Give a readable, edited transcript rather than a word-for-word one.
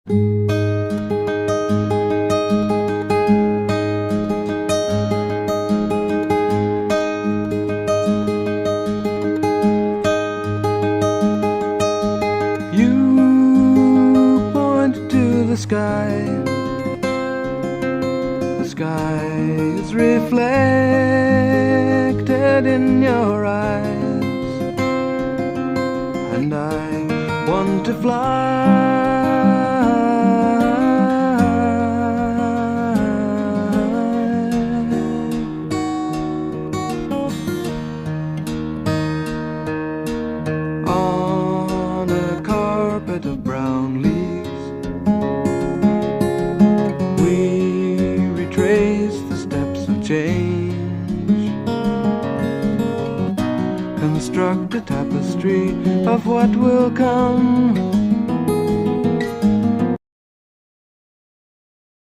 You point to the sky. The sky is reflected in your eyes, and I want to fly on a carpet of brown leaves. We retrace the steps of change, construct a tapestry of what will come.